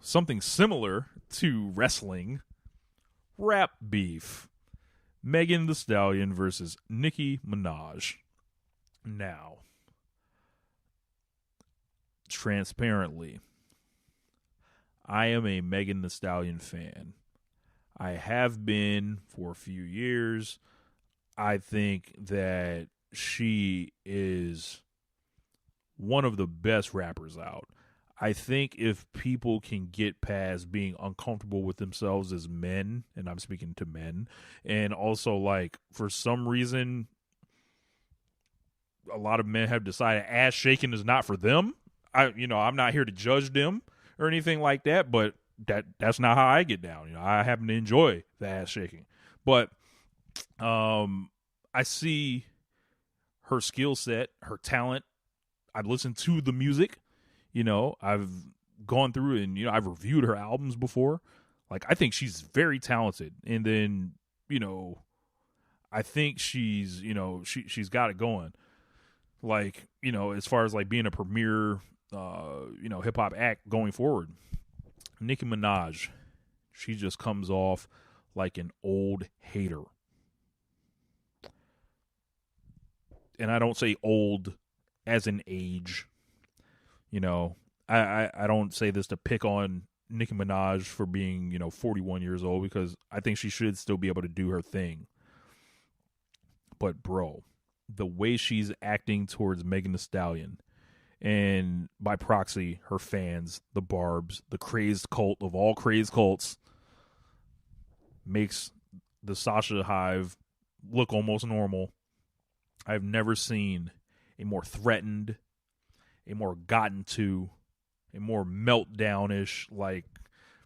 something similar to wrestling, rap beef. Megan Thee Stallion versus Nicki Minaj. Now, transparently, I am a Megan Thee Stallion fan. I have been for a few years. I think that she is one of the best rappers out. I think if people can get past being uncomfortable with themselves as men, and I'm speaking to men, and also like for some reason, a lot of men have decided ass shaking is not for them. I'm not here to judge them or anything like that, but that's not how I get down. I happen to enjoy the ass shaking, but I see her skill set, her talent. I've listened to the music. I've gone through and, I've reviewed her albums before. Like, I think she's very talented. And then, I think she's got it going. Like, as far as like being a premier, hip hop act going forward. Nicki Minaj, she just comes off like an old hater. And I don't say old as an age. I don't say this to pick on Nicki Minaj for being, 41 years old, because I think she should still be able to do her thing. But, bro, the way she's acting towards Megan Thee Stallion, and by proxy, her fans, the Barbs, the crazed cult of all crazed cults, makes the Sasha Hive look almost normal. I've never seen a more threatened, a more gotten to, a more meltdown-ish like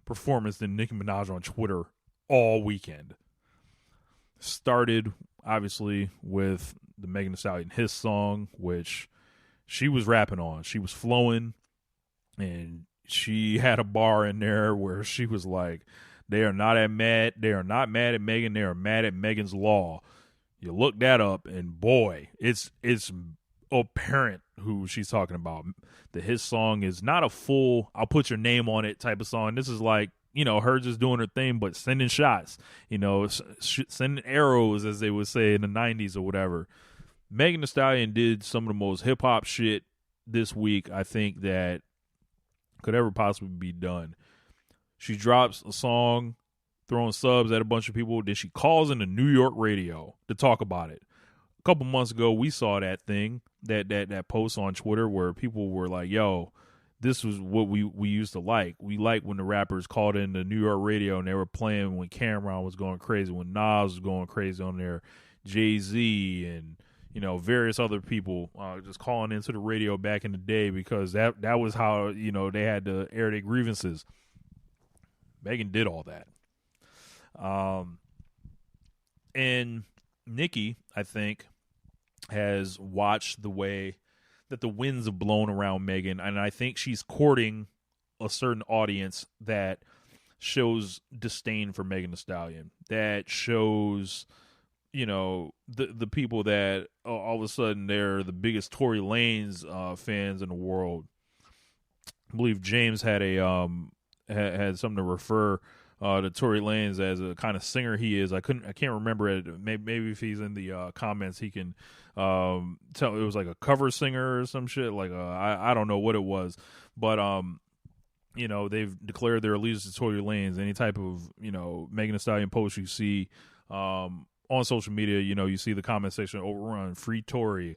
performance than Nicki Minaj on Twitter all weekend. Started obviously with the Megan Thee Stallion Hiss song, which she was rapping on. She was flowing, and she had a bar in there where she was like, They are not mad at Megan, they are mad at Megan's Law. You look that up, and boy, it's apparent who she's talking about. His song is not a full I'll put your name on it type of song. This is like, her just doing her thing, but sending shots, sending arrows, as they would say in the 90s or whatever. Megan Thee Stallion did some of the most hip hop shit this week, I think, that could ever possibly be done. She drops a song, throwing subs at a bunch of people. Then she calls into New York radio to talk about it. A couple months ago, we saw that thing, that post on Twitter where people were like, yo, this was what we used to like. We liked when the rappers called in the New York radio and they were playing when Cameron was going crazy, when Nas was going crazy on there, Jay-Z and, various other people just calling into the radio back in the day, because that was how, they had to air their grievances. Megan did all that. And Nicki, I think, has watched the way that the winds have blown around Megan, and I think she's courting a certain audience that shows disdain for Megan Thee Stallion, that shows, the people that all of a sudden they're the biggest Tory Lanez fans in the world. I believe James had had something to refer to Tory Lanez as a kind of singer he is. I can't remember it. Maybe if he's in the comments, he can tell. It was like a cover singer or some shit. Like I don't know what it was, but they've declared their allegiance to Tory Lanez. Any type of Megan Thee Stallion post you see on social media, you see the comment section, overrun, free Tory.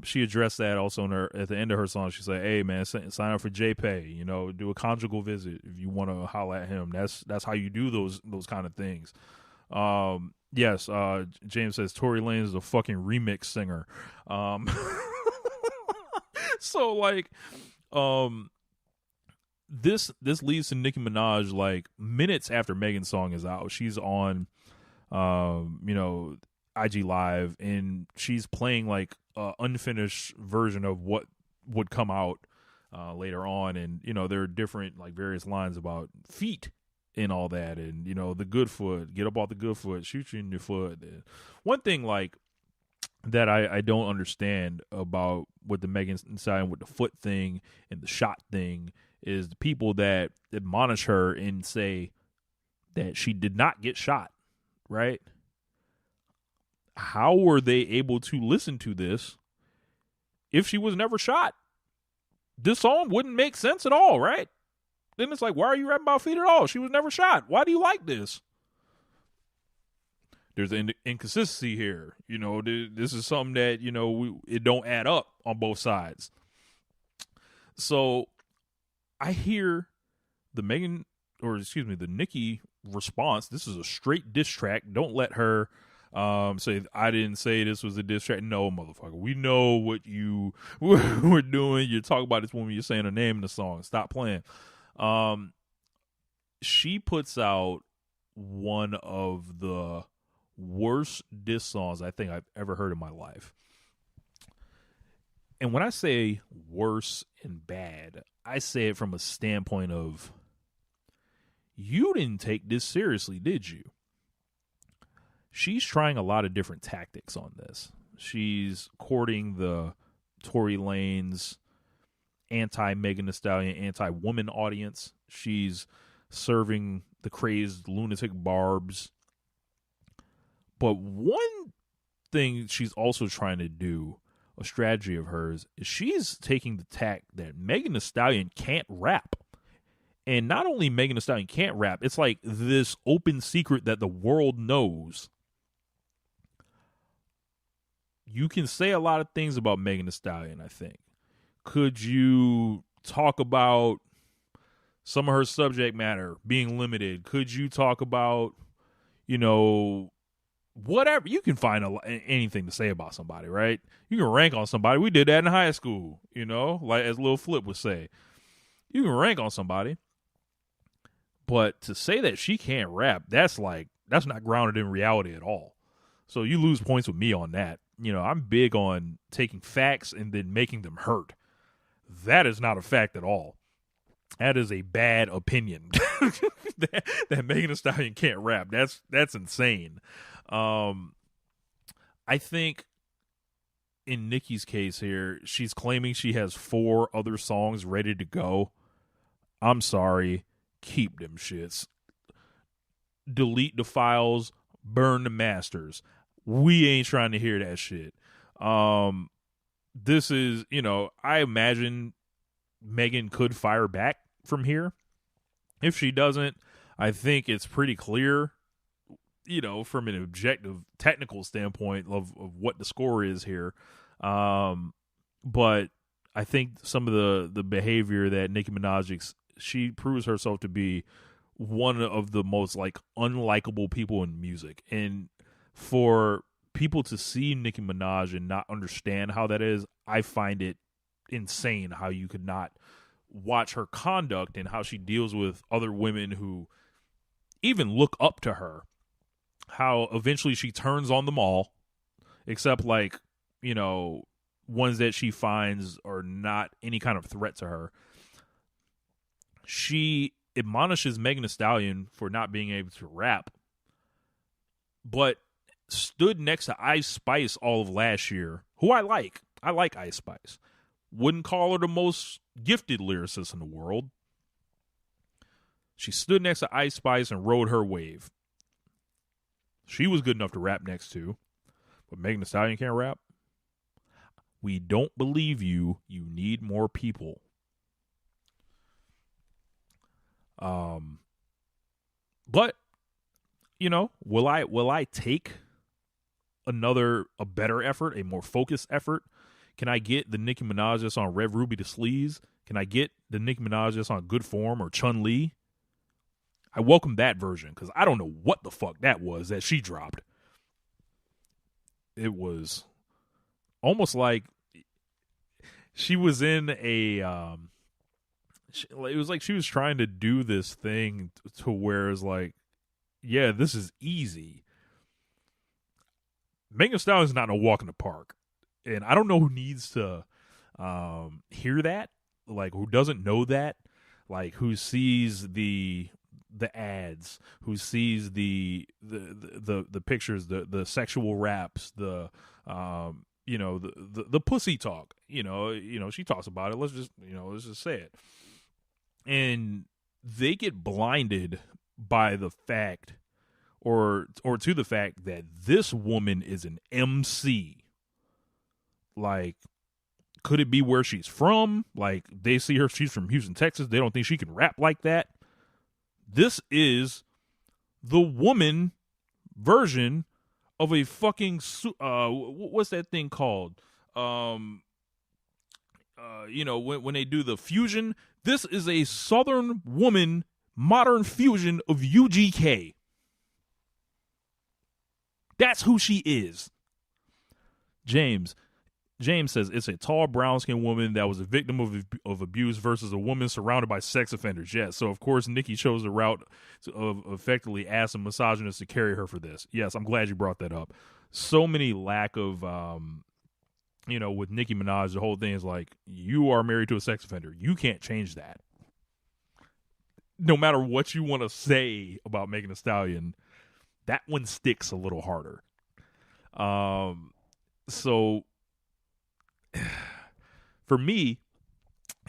She addressed that also at the end of her song. She said, hey, man, sign up for JPay, do a conjugal visit if you want to holler at him. That's how you do those kind of things. Yes, James says Tory Lanez is a fucking remix singer. So, like, this leads to Nicki Minaj, like, minutes after Megan's song is out. She's on IG Live, and she's playing like a unfinished version of what would come out later on, and there are different like various lines about feet and all that, and the good foot, get up off the good foot, shoot you in your foot. And one thing like that I don't understand about with the Megan Thee Stallion with the foot thing and the shot thing is the people that admonish her and say that she did not get shot, right? How were they able to listen to this if she was never shot? This song wouldn't make sense at all, right? Then it's like, why are you rapping about feet at all? She was never shot. Why do you like this? There's an inconsistency here. You know, this is something that, you know, it don't add up on both sides. So I hear the Nicki response. This is a straight diss track. Don't let her say I didn't say this was a diss track. No, motherfucker. We know what you were doing. You're talking about this woman. You're saying her name in the song. Stop playing. She puts out one of the worst diss songs I think I've ever heard in my life. And when I say worse and bad, I say it from a standpoint of, you didn't take this seriously, did you? She's trying a lot of different tactics on this. She's courting the Tory Lanez anti-Megan Thee Stallion, anti-woman audience. She's serving the crazed lunatic barbs. But one thing she's also trying to do, a strategy of hers, is she's taking the tack that Megan Thee Stallion can't rap. And not only Megan Thee Stallion can't rap, it's like this open secret that the world knows. You can say a lot of things about Megan Thee Stallion, I think. Could you talk about some of her subject matter being limited? Could you talk about, you know, whatever? You can find anything to say about somebody, right? You can rank on somebody. We did that in high school, you know, like as Lil Flip would say. You can rank on somebody. But to say that she can't rap, that's not grounded in reality at all. So you lose points with me on that. You know, I'm big on taking facts and then making them hurt. That is not a fact at all. That is a bad opinion. that Megan Thee Stallion can't rap. That's insane. I think in Nicki's case here, she's claiming she has 4 other songs ready to go. I'm sorry. Keep them shits. Delete the files. Burn the masters. We ain't trying to hear that shit. This is, you know, I imagine Megan could fire back from here. If she doesn't, I think it's pretty clear, you know, from an objective technical standpoint of what the score is here. But I think some of the behavior that Nicki Minaj, she proves herself to be one of the most like unlikable people in music. And for people to see Nicki Minaj and not understand how that is, I find it insane how you could not watch her conduct and how she deals with other women who even look up to her. How eventually she turns on them all, except like, you know, ones that she finds are not any kind of threat to her. She admonishes Megan Thee Stallion for not being able to rap, but stood next to Ice Spice all of last year, who I like. I like Ice Spice. Wouldn't call her the most gifted lyricist in the world. She stood next to Ice Spice and rode her wave. She was good enough to rap next to, but Megan Thee Stallion can't rap. We don't believe you. You need more people. But you know, will I take a better effort, a more focused effort? Can I get the Nicki Minaj that's on Red Ruby to Sleaze? Can I get the Nicki Minaj that's on Good Form or Chun Li? I welcome that version because I don't know what the fuck that was that she dropped. It was almost like she was in a it was like she was trying to do this thing to where it's like, yeah, this is easy. Megan Thee Stallion is not a walk in the park. And I don't know who needs to hear that, like who doesn't know that, like who sees the ads, who sees the pictures, the sexual raps, the you know, the pussy talk. You know, she talks about it. Let's just say it. And they get blinded by the fact or to the fact that this woman is an MC. Like, could it be where she's from? Like, they see her, she's from Houston, Texas. They don't think she can rap like that. This is the woman version of a fucking what's that thing called? When they do the fusion, this is a Southern woman modern fusion of UGK. That's who she is. James says it's a tall, brown-skinned woman that was a victim of abuse versus a woman surrounded by sex offenders. Yes, so of course Nicki chose the route of effectively asking misogynists to carry her for this. Yes, I'm glad you brought that up. So many lack of, with Nicki Minaj, the whole thing is like, you are married to a sex offender. You can't change that. No matter what you want to say about Megan Thee Stallion, that one sticks a little harder. So for me,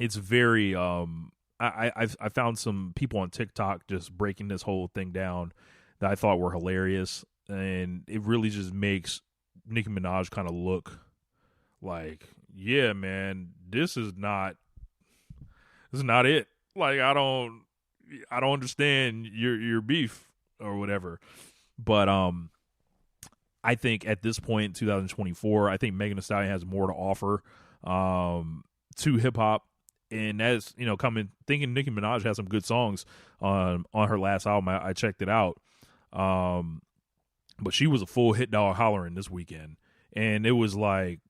it's very I found some people on TikTok just breaking this whole thing down that I thought were hilarious, and it really just makes Nicki Minaj kind of look like, yeah, man, this is not it. Like, I don't understand your beef or whatever. But I think at this point in 2024, I think Megan Thee Stallion has more to offer to hip hop, and that's thinking Nicki Minaj has some good songs on her last album. I checked it out, but she was a full hit dog hollering this weekend, and it was like,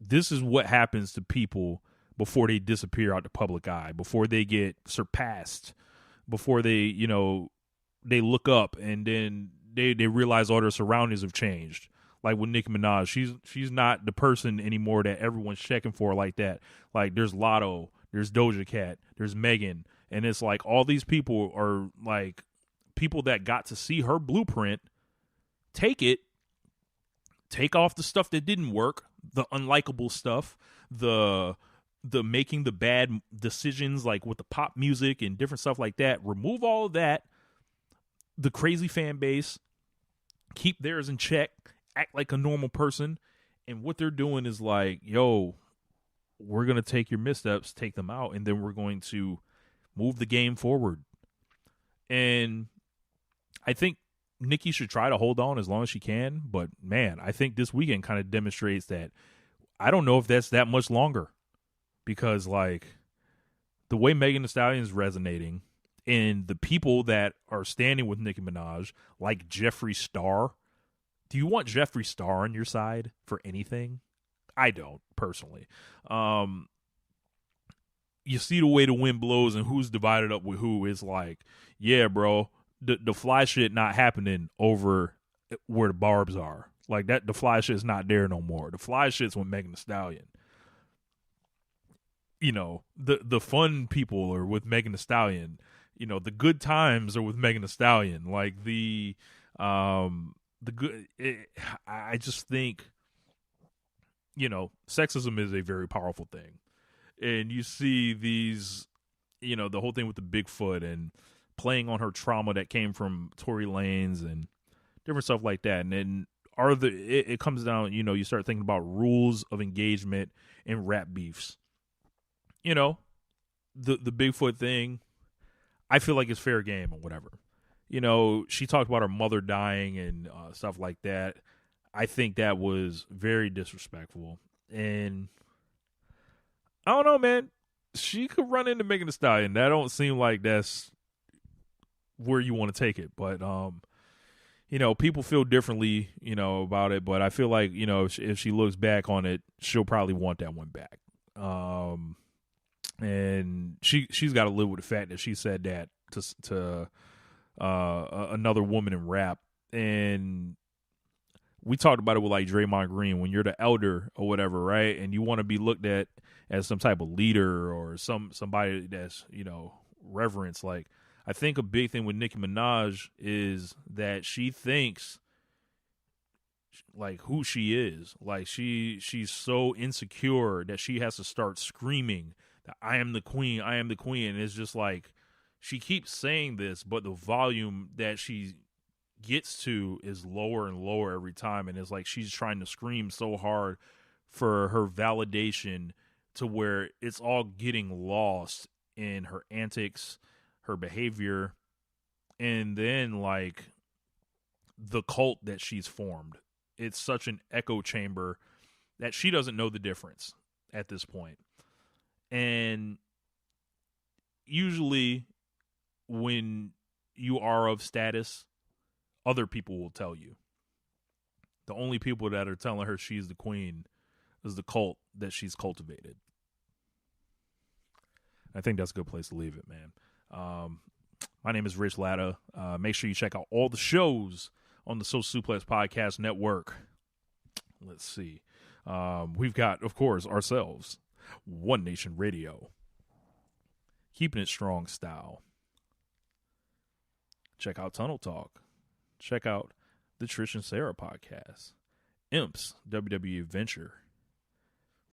this is what happens to people before they disappear out the public eye, before they get surpassed, before they they look up and then they realize all their surroundings have changed. Like with Nicki Minaj, she's not the person anymore that everyone's checking for like that. Like, there's Lotto, there's Doja Cat, there's Megan, and it's like all these people are like people that got to see her blueprint, take off the stuff that didn't work, the unlikable stuff, the making the bad decisions, like with the pop music and different stuff like that. Remove all of that, the crazy fan base, keep theirs in check, act like a normal person, and what they're doing is like, yo, we're going to take your missteps, take them out, and then we're going to move the game forward. And I think Nicki should try to hold on as long as she can, but man, I think this weekend kind of demonstrates that I don't know if that's that much longer, because like the way Megan Thee Stallion is resonating and the people that are standing with Nicki Minaj, like Jeffree Star. Do you want Jeffree Star on your side for anything? I don't, personally. You see the way the wind blows and who's divided up with who. Is like, yeah, bro, the fly shit not happening over where the barbs are. Like, that, the fly shit's not there no more. The fly shit's with Megan Thee Stallion. The fun people are with Megan Thee Stallion. The good times are with Megan Thee Stallion. Like I just think, sexism is a very powerful thing. And you see these, the whole thing with the Bigfoot and playing on her trauma that came from Tory Lanez and different stuff like that. And then it comes down, you start thinking about rules of engagement in rap beefs. The Bigfoot thing, I feel like it's fair game or whatever. She talked about her mother dying and stuff like that. I think that was very disrespectful. And I don't know, man. She could run into Megan Thee Stallion. That don't seem like that's where you want to take it. But, people feel differently, about it. But I feel like, if she looks back on it, she'll probably want that one back. And she's got to live with the fact that she said that to another woman in rap. And we talked about it with like Draymond Green, when you're the elder or whatever, right? And you want to be looked at as some type of leader or somebody that's, reverence. Like, I think a big thing with Nicki Minaj is that she thinks like who she is. Like she's so insecure that she has to start screaming I am the queen. I am the queen. And it's just like she keeps saying this, but the volume that she gets to is lower and lower every time. And it's like she's trying to scream so hard for her validation to where it's all getting lost in her antics, her behavior, and then like the cult that she's formed. It's such an echo chamber that she doesn't know the difference at this point. And usually when you are of status, other people will tell you. The only people that are telling her she's the queen is the cult that she's cultivated. I think that's a good place to leave it, man. My name is Rich Latta. Make sure you check out all the shows on the Social Suplex Podcast Network. Let's see. We've got, of course, ourselves, One Nation Radio. Keeping it strong style. Check out Tunnel Talk. Check out the Trish and Sarah podcast. Imps WWE Adventure.